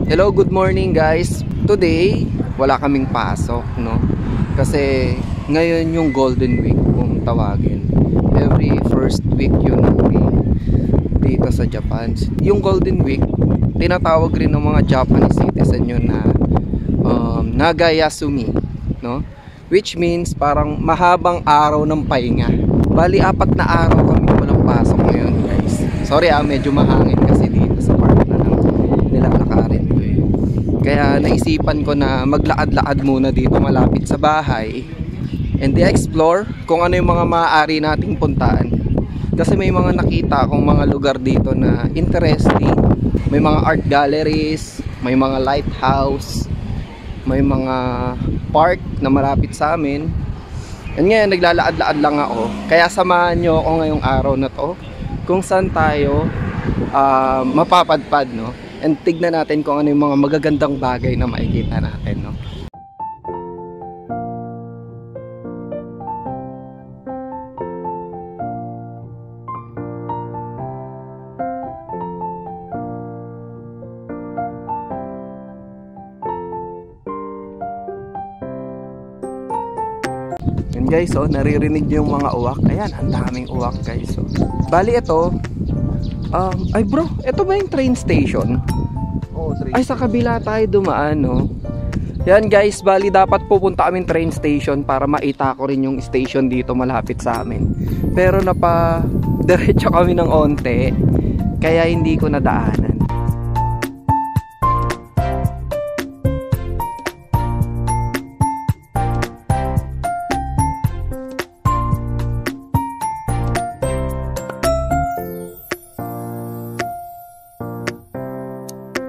Hello, good morning guys. Today, wala kaming pasok, no? Kasi ngayon yung Golden Week kung tawagin. Every first week yun ng May dito sa Japan. Yung Golden Week, tinatawag rin ng mga Japanese citizen yun na Nagayasumi, no? Which means parang mahabang araw ng pahinga. Bali, 4 na araw kami walang pasok ngayon guys. Sorry medyo mahangin kasi dito sa park na lang nilalakarin ko eh. Kaya naisipan ko na maglakad-lakad muna dito malapit sa bahay and i-explore kung ano yung mga maaari nating puntaan. Kasi may mga nakita akong mga lugar dito na interesting. May mga art galleries, may mga lighthouse, may mga park na malapit sa amin. And ngayon naglalakad-lakad lang ako. Kaya samahan nyo ako ngayong araw na to kung saan tayo mapapadpad, no? And tignan natin kung ano yung mga magagandang bagay na makikita natin, no? Yan guys, naririnig nyo yung mga uwak. Ayan, ang daming uwak guys. Bali ito, ay bro, ito ba yung train station? Ay, sa kabila tayo dumaan, no? Yan guys, bali dapat pupunta kami train station para maita ko rin yung station dito malapit sa amin. Pero diretso kami ng onte, kaya hindi ko nadaanan.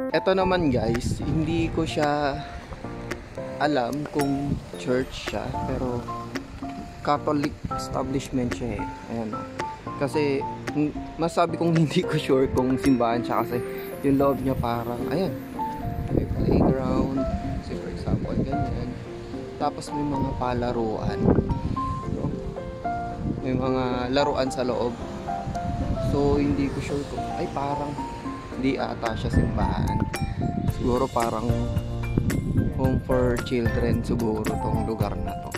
Ito naman guys, hindi ko siya alam kung church siya, pero Catholic establishment siya eh. Ayan o. Kasi masabi kong hindi ko sure kung simbahan siya kasi yung loob niya parang, ayan, may playground, say for example, ganyan. Tapos may mga palaruan. So, may mga laruan sa loob. So, hindi ko sure kung, ay parang hindi ata siya simbahan. Siguro parang home for children siguro tong lugar na to.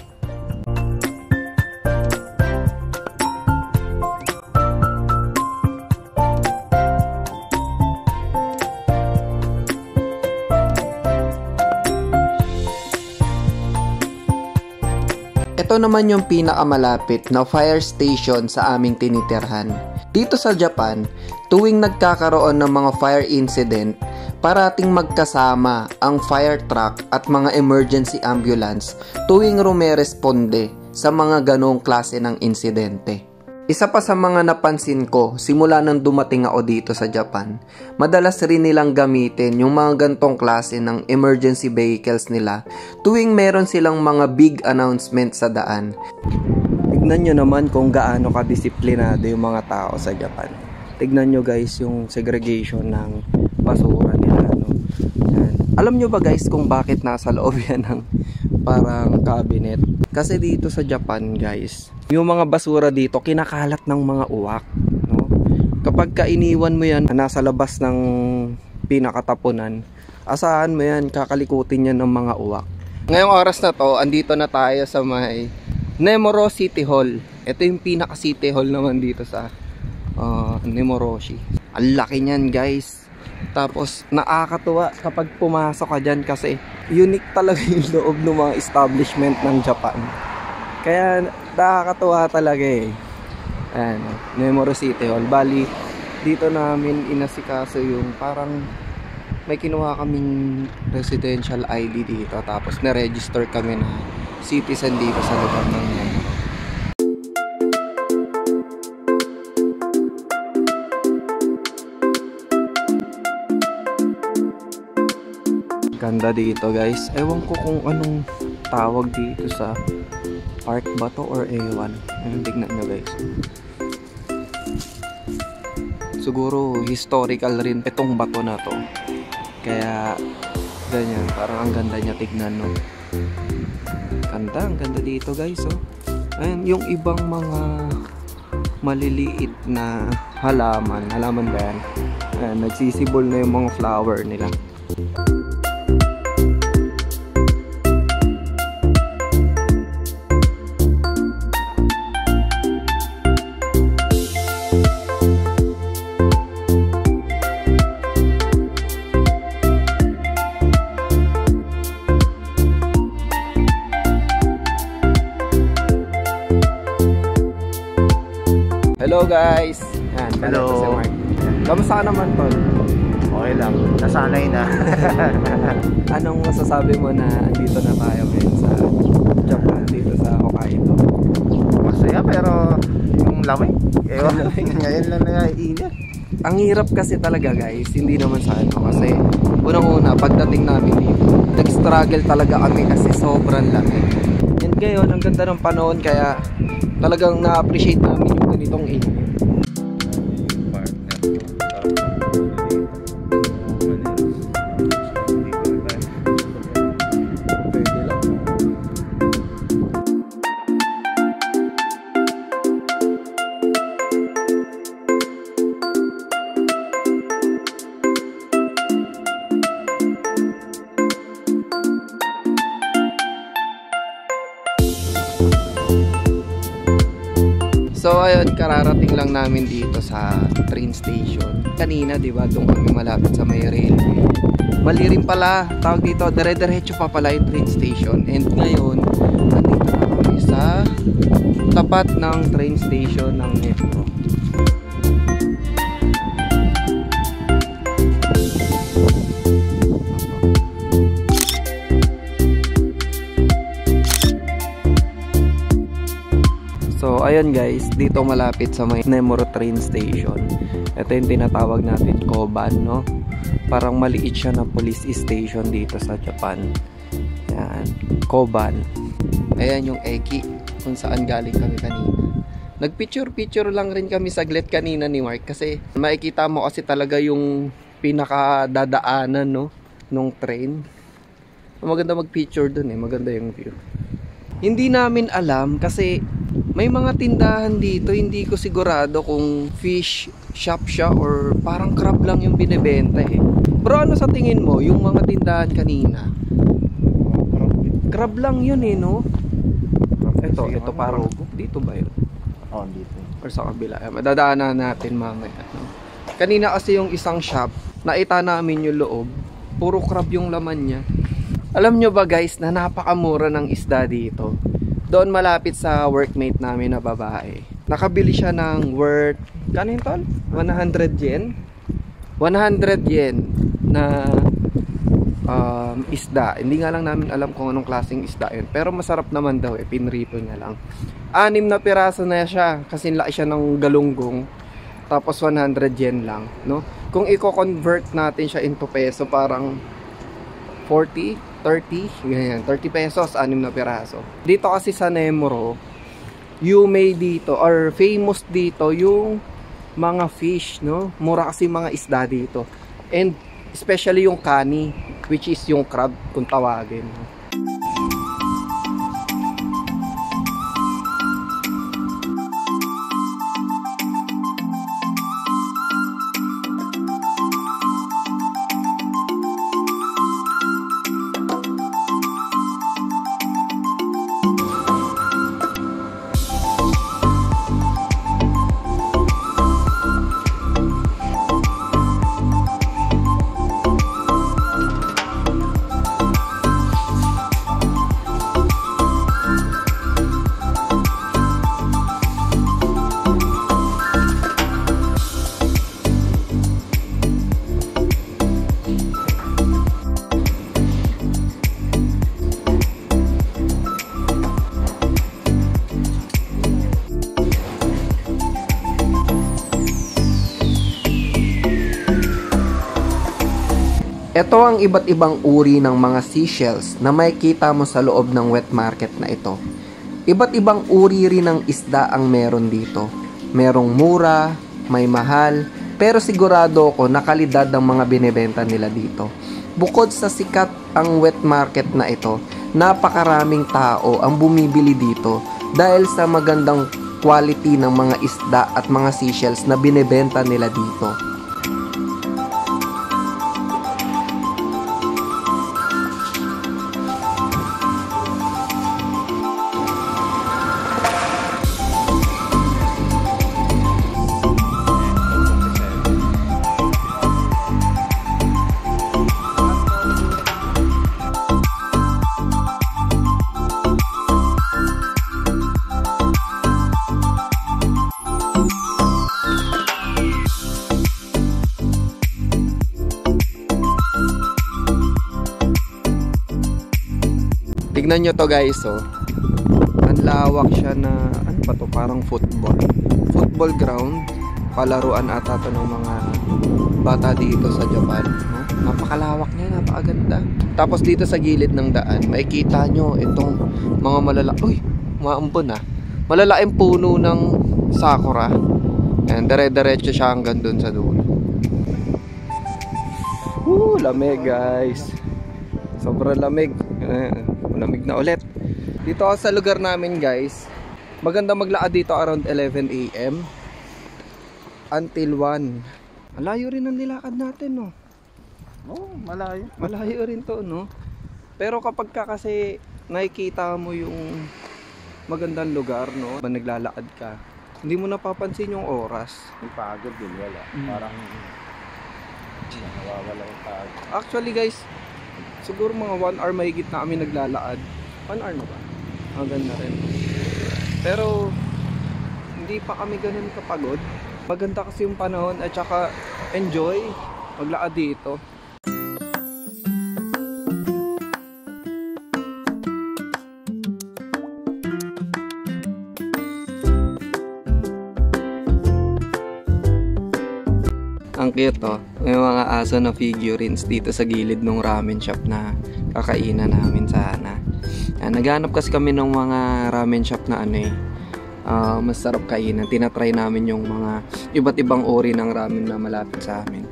Ito naman yung pinakamalapit na fire station sa aming tinitirhan. Dito sa Japan, tuwing nagkakaroon ng mga fire incident, parating magkasama ang fire truck at mga emergency ambulance tuwing rumeresponde sa mga ganong klase ng insidente. Isa pa sa mga napansin ko simula nang dumating ako dito sa Japan, madalas rin nilang gamitin yung mga gantong klase ng emergency vehicles nila tuwing meron silang mga big announcement sa daan. Tignan nyo naman kung gaano kadisiplinado yung mga tao sa Japan. Tignan nyo guys yung segregation ng basura nila, no? Yan. Alam nyo ba guys kung bakit nasa loob yan ng parang cabinet? Kasi dito sa Japan guys, yung mga basura dito kinakalat ng mga uwak, no? Kapag kainiwan mo yan nasa labas ng pinakatapunan, asahan mo yan, kakalikutin yan ng mga uwak. Ngayong oras na to, andito na tayo sa may Nemuro City Hall. Ito yung pinaka City Hall naman dito sa Nemoroshi. Ang laki niyan guys. Tapos nakakatuwa kapag pumasok ka dyan kasi unique talaga yung loob ng mga establishment ng Japan. Kaya nakakatuwa talaga eh. Ayan, Nemuro City Hall. Bali, dito namin inasikaso yung parang may kinuha kaming residential ID dito. Tapos na-register kami na citizen dito sa lugar ng yan. Ganda dito guys. Ewan ko kung anong tawag dito sa park ba to or ewan. Ayun, tignan nyo guys. Siguro historical rin itong bato na to. Kaya ganyan, parang ang ganda niya tignan, no? Ang ganda dito guys, oh. Ayun, yung ibang mga maliliit na halaman ba yan? Ayan, nagsisibol na yung mga flower nila. Hello guys! Yan, Hello. Si Mark. Kamusta ka naman, Tol? Okay lang, nasanay na. Anong masasabi mo na andito na tayo ngayon sa Japan, dito sa Hokkaido? Masaya pero yung lamay, ngayon lang naiinit. Ang hirap kasi talaga guys, hindi naman sa ano kasi unang-una pagdating namin dito, nag-struggle talaga kami kasi sobrang lamig. And ngayon, ang ganda ng panahon kaya talagang na-appreciate namin yung ganitong init. So ayun, kararating lang namin dito sa train station. Kanina, 'di ba, doon kami malapit sa may railway. Mali rin pala, tawag dito, dire-diretso pa pala yung train station. And ngayon, nandito na kami sa tapat ng train station ng metro. So ayun guys, dito malapit sa may Nemuro train station. Ito yung tinatawag natin Koban, no? Parang maliit siya na police station dito sa Japan. Yan, Koban. Ayan yung Eki, kung saan galing kami kanina. Nagpicture-picture lang rin kami saglit kanina ni Mark kasi makikita mo kasi talaga yung pinakadadaanan, no, nung train. Maganda mag-picture dun eh, maganda yung view. Hindi namin alam kasi may mga tindahan dito, hindi ko sigurado kung fish shop siya or parang crab lang yung binebenta eh. Bro, ano sa tingin mo yung mga tindahan kanina? Crab lang yun eh, no? Ito parang dito ba yun? Oh, dito. Or sa kabila. Madadaanan natin mamaya, no? Kanina kasi yung isang shop, nakita namin yung loob, puro crab yung laman niya. Alam nyo ba guys na napakamura ng isda dito? Doon malapit sa workmate namin na babae. Nakabili siya ng worth, kano yun tol? 100 yen? 100 yen na isda. Hindi nga lang namin alam kung anong klaseng isda yun. Pero masarap naman daw eh, pinrito niya lang. 6 na piraso na siya kasi laki siya ng galunggong. Tapos 100 yen lang, no? Kung i-convert natin siya into peso, parang 40, 30, ganyan, 30 pesos, 6 na piraso. Dito kasi sa Nemuro, yume dito, or famous dito, yung mga fish, no? Mura kasi mga isda dito. And especially yung kani, which is yung crab, kung tawagin. Ito ang iba't ibang uri ng mga seashells na makikita mo sa loob ng wet market na ito. Iba't ibang uri rin ng isda ang meron dito. Merong mura, may mahal, pero sigurado ako na kalidad ang mga binebenta nila dito. Bukod sa sikat ang wet market na ito, napakaraming tao ang bumibili dito dahil sa magandang quality ng mga isda at mga seashells na binebenta nila dito. Tignan nyo to guys, oh. Ang lawak siya na, ano pa to, parang football ground. Palaruan ata to ng mga bata dito sa Japan, no? Napakalawak niya, napakaganda. Tapos dito sa gilid ng daan, makikita nyo itong mga maambon ah. Malalaking puno ng sakura. Ayan, dire-diretso siya hanggang dun sa dulo. Lamig guys. Sobrang lamig. Lamig na ulit. Dito sa lugar namin guys, maganda maglakad dito around 11 AM until 1. Malayo rin ang nilakad natin, no? Oo, malayo. Malayo rin to, no? Pero kapag ka kasi nakikita mo yung magandang lugar, no? Naglalakad ka, hindi mo napapansin yung oras. May pagod din, wala. Parang nawawala yung pagod. Actually guys, siguro mga 1 hour mahigit na kami naglalakad. 1 hour na ba? Maganda rin. Pero hindi pa kami ganun kapagod. Maganda kasi yung panahon at saka enjoy maglakad dito. Ang cute, oh. May mga aso na figurines dito sa gilid ng ramen shop na kakainan namin sana. Naghanap kasi kami ng mga ramen shop na masarap kainan. Tinatry namin yung mga iba't ibang uri ng ramen na malapit sa amin.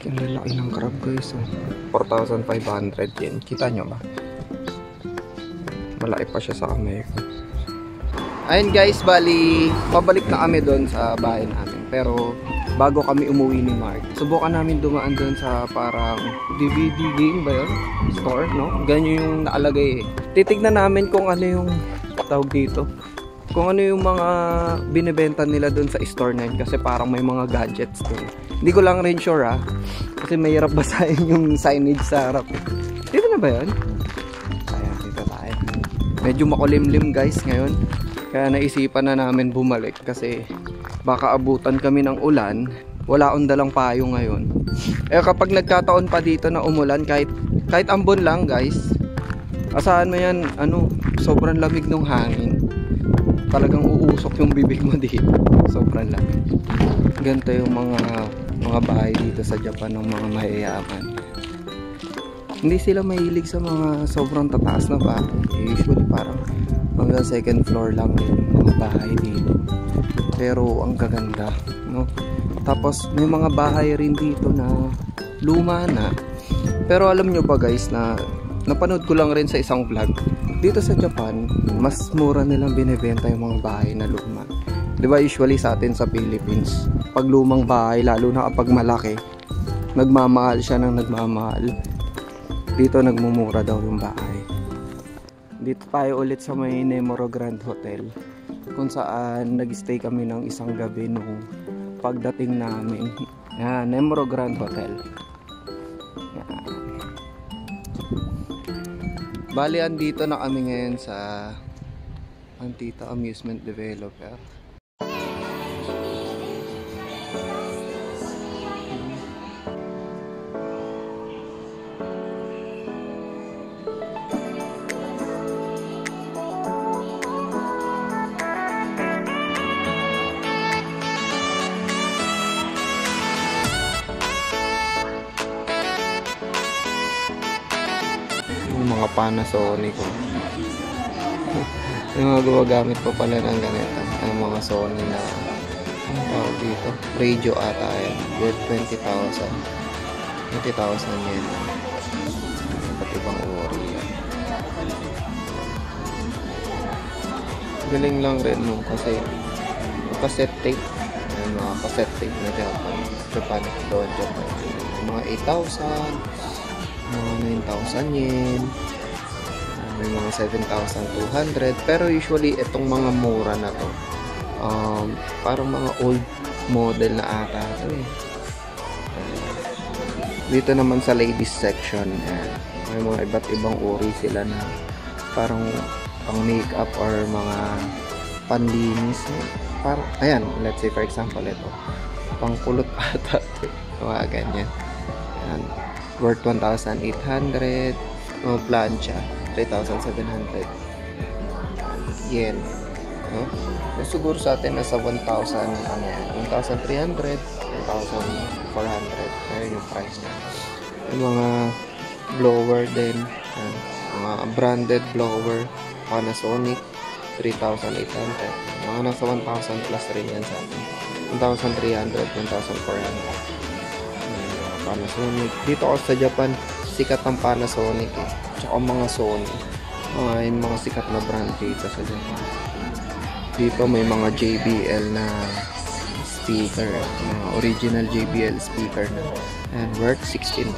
Ang lalaki ng crab guys, oh. 4,500 yen. Kita nyo ba? Malaki pa siya sa kamay ko. Ayun guys, bali pabalik na kami doon sa bahay namin. Pero bago kami umuwi ni Mark, subukan namin dumaan doon sa parang DVD game ba yun? Store, no? Ganyan yung nakalagay eh. Titignan namin kung ano yung tawag dito. Kung ano yung mga binibenta nila doon sa store na yun. Kasi parang may mga gadgets doon. Hindi ko lang rin sure ha. Kasi mahirap basahin yung signage sa harap. Dito na ba yun? Kaya dito tayo. Medyo makulimlim guys ngayon. Kaya naisipan na namin bumalik kasi baka abutan kami ng ulan. Wala akong dalang payo ngayon. Kapag nagkataon pa dito na umulan, kahit ambon lang guys, asahan mo yan, sobrang lamig ng hangin. Talagang uusok yung bibig mo dito. Sobrang lamig. Ganito yung mga bahay dito sa Japan ng mga mayayaman. Hindi sila mahilig sa mga sobrang tataas na bahay. Usually parang hanggang second floor lang yung mga bahay dito. Pero ang gaganda, no? Tapos may mga bahay rin dito na luma na. Pero alam nyo ba guys na napanood ko lang rin sa isang vlog. Dito sa Japan, mas mura nilang binibenta yung mga bahay na luma. 'Di ba usually sa atin sa Philippines, pag lumang bahay lalo na kapag malaki, nagmamahal siya ng nagmamahal. Dito nagmumura daw yung bahay. Dito tayo ulit sa may Nemuro Grand Hotel, kung saan nag-stay kami ng isang gabi nung pagdating namin. Yan, Nemuro Grand Hotel. Yan. Bali, andito na kami ngayon sa Antita Amusement Developer. Mga Panasonic ko. Yung mga gumagamit pa pala ng ganito. Ang mga Sony na tawag dito. Radio ata yan. Worth 20,000 yen. Iba't ibang uri yan. Galing lang rin no kasi cassette tape. Yung mga cassette tape na Japan. Doon Japan. Mga 8,000. Mga 9,000 yen, may mga 7,200, pero usually itong mga mura na to parang mga old model na ata dito naman sa ladies section may mga iba't ibang uri sila na parang pang makeup or mga panlinis parang, ayan, let's say for example ito pang kulot ata mga ganyan. Yan. Worth 1,800. O plancha, 3,700 yen. No? Siguro sa atin nasa 1,000, 1,300, 1,400. Ayun yung price niya. Yung mga blower din, mga branded blower, Panasonic, 3,800. Mga nasa 1,000 plus rin yan sa atin. 1,300, 1,400. Panasonic. Dito ako sa Japan, sikat ang Panasonic eh. Tsaka mga Sony. Yung mga sikat na brand dito sa Japan. Dito may mga JBL na speaker. Mga original JBL speaker na. And worth 16,000.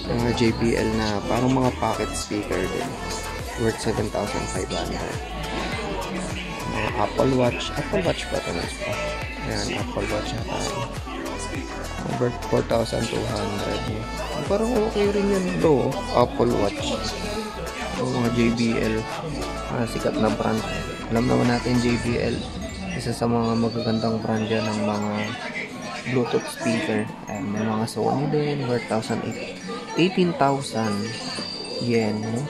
Mga JBL na parang mga pocket speaker din. Worth 7,500. Mga Apple Watch. Apple Watch ba ito? Ayan, Apple Watch na tayo. Worth 4,200. Parang okay rin yan bro. Apple Watch. Mga JBL. Sikat na brand. Alam naman natin JBL. Isa sa mga magagandang brand dyan ng mga Bluetooth speaker. May mga Sony din. Worth 18,000 yen. No?